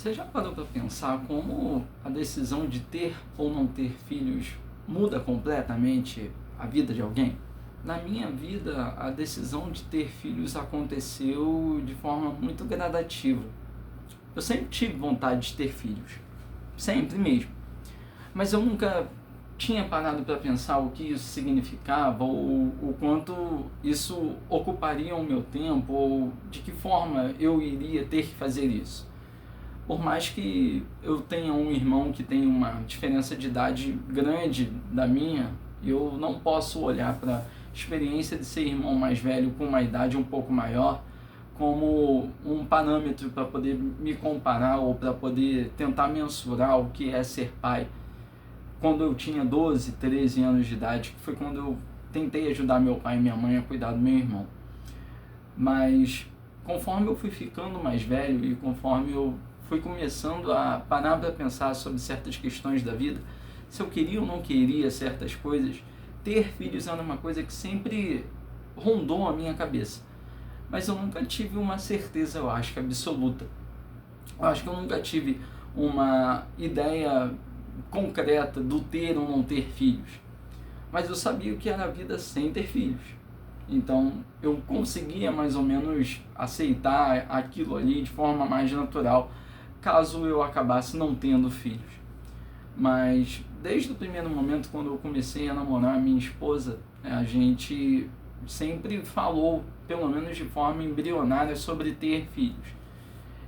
Você já parou para pensar como a decisão de ter ou não ter filhos muda completamente a vida de alguém? Na minha vida, a decisão de ter filhos aconteceu de forma muito gradativa. Eu sempre tive vontade de ter filhos, sempre mesmo, mas eu nunca tinha parado para pensar o que isso significava ou o quanto isso ocuparia o meu tempo ou de que forma eu iria ter que fazer isso. Por mais que eu tenha um irmão que tem uma diferença de idade grande da minha, eu não posso olhar para a experiência de ser irmão mais velho com uma idade um pouco maior como um parâmetro para poder me comparar ou para poder tentar mensurar o que é ser pai. Quando eu tinha 12, 13 anos de idade, que foi quando eu tentei ajudar meu pai e minha mãe a cuidar do meu irmão. Mas conforme eu fui ficando mais velho e conforme eu fui começando a parar para pensar sobre certas questões da vida, se eu queria ou não queria certas coisas, ter filhos era uma coisa que sempre rondou a minha cabeça. Mas eu nunca tive uma certeza, eu acho que absoluta. Eu acho que eu nunca tive uma ideia concreta do ter ou não ter filhos. Mas eu sabia o que era a vida sem ter filhos. Então eu conseguia mais ou menos aceitar aquilo ali de forma mais natural, caso eu acabasse não tendo filhos. Mas desde o primeiro momento, quando eu comecei a namorar a minha esposa, a gente sempre falou, pelo menos de forma embrionária, sobre ter filhos.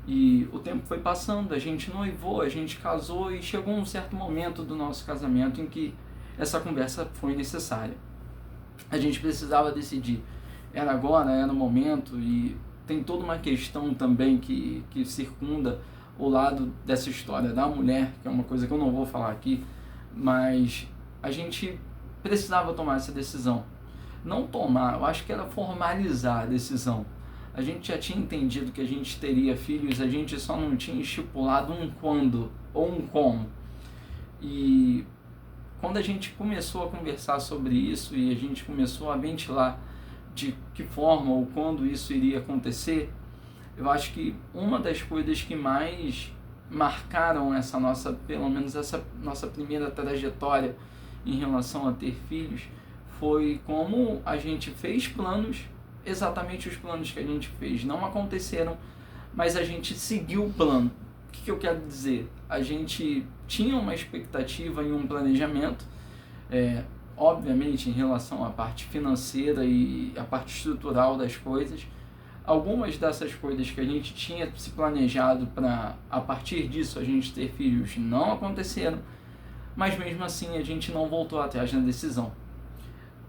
E o tempo foi passando, a gente noivou, a gente casou e chegou um certo momento do nosso casamento em que essa conversa foi necessária. A gente precisava decidir, era agora, era o momento, e tem toda uma questão também que circunda o lado dessa história da mulher, que é uma coisa que eu não vou falar aqui, mas a gente precisava tomar essa decisão. Não tomar, eu acho que era formalizar a decisão. A gente já tinha entendido que a gente teria filhos, a gente só não tinha estipulado um quando ou um como. E quando a gente começou a conversar sobre isso e a gente começou a ventilar de que forma ou quando isso iria acontecer, eu acho que uma das coisas que mais marcaram essa nossa, pelo menos essa nossa primeira trajetória em relação a ter filhos, foi como a gente fez planos, exatamente os planos que a gente fez não aconteceram, mas a gente seguiu o plano. O que eu quero dizer? A gente tinha uma expectativa e um planejamento, obviamente em relação à parte financeira e à parte estrutural das coisas. Algumas dessas coisas que a gente tinha se planejado para, a partir disso, a gente ter filhos não aconteceram, mas mesmo assim a gente não voltou atrás na decisão.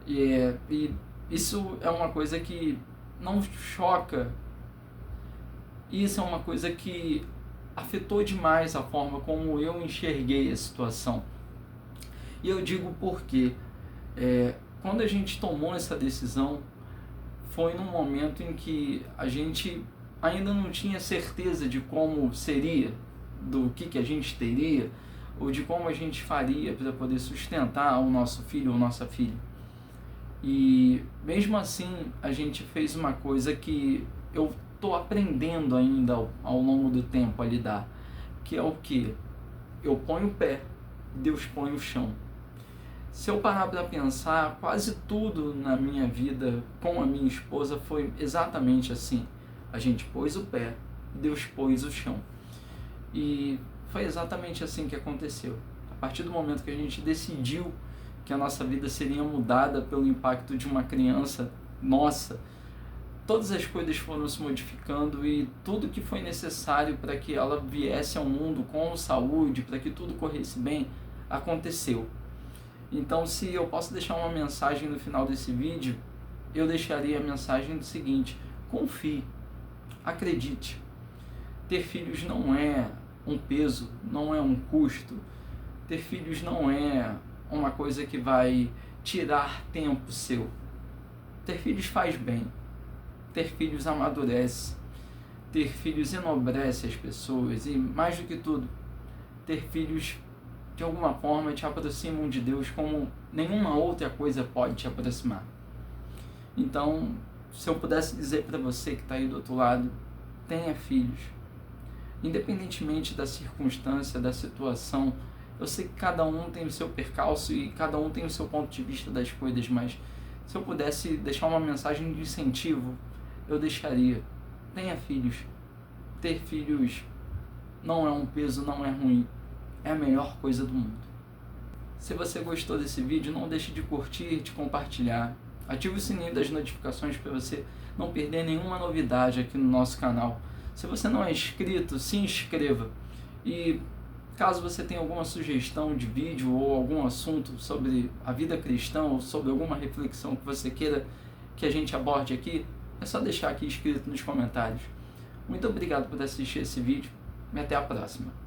E isso é uma coisa que não choca, isso é uma coisa que afetou demais a forma como eu enxerguei a situação. E eu digo porque quando a gente tomou essa decisão, foi num momento em que a gente ainda não tinha certeza de como seria, do que a gente teria, ou de como a gente faria para poder sustentar o nosso filho ou nossa filha. E mesmo assim, a gente fez uma coisa que eu estou aprendendo ainda ao longo do tempo a lidar, que é o que? Eu ponho o pé, Deus põe o chão. Se eu parar para pensar, quase tudo na minha vida com a minha esposa foi exatamente assim. A gente pôs o pé, Deus pôs o chão. E foi exatamente assim que aconteceu. A partir do momento que a gente decidiu que a nossa vida seria mudada pelo impacto de uma criança nossa, todas as coisas foram se modificando e tudo que foi necessário para que ela viesse ao mundo com saúde, para que tudo corresse bem, aconteceu. Então, se eu posso deixar uma mensagem no final desse vídeo, eu deixaria a mensagem do seguinte: confie, acredite. Ter filhos não é um peso, não é um custo. Ter filhos não é uma coisa que vai tirar tempo seu. Ter filhos faz bem. Ter filhos amadurece. Ter filhos enobrece as pessoas. E, mais do que tudo, ter filhos de alguma forma te aproximam de Deus como nenhuma outra coisa pode te aproximar. Então, se eu pudesse dizer para você que está aí do outro lado, tenha filhos. Independentemente da circunstância, da situação, eu sei que cada um tem o seu percalço e cada um tem o seu ponto de vista das coisas, mas se eu pudesse deixar uma mensagem de incentivo, eu deixaria: tenha filhos. Ter filhos não é um peso, não é ruim, é a melhor coisa do mundo. Se você gostou desse vídeo, não deixe de curtir, de compartilhar. Ative o sininho das notificações para você não perder nenhuma novidade aqui no nosso canal. Se você não é inscrito, se inscreva. E caso você tenha alguma sugestão de vídeo ou algum assunto sobre a vida cristã ou sobre alguma reflexão que você queira que a gente aborde aqui, é só deixar aqui escrito nos comentários. Muito obrigado por assistir esse vídeo e até a próxima.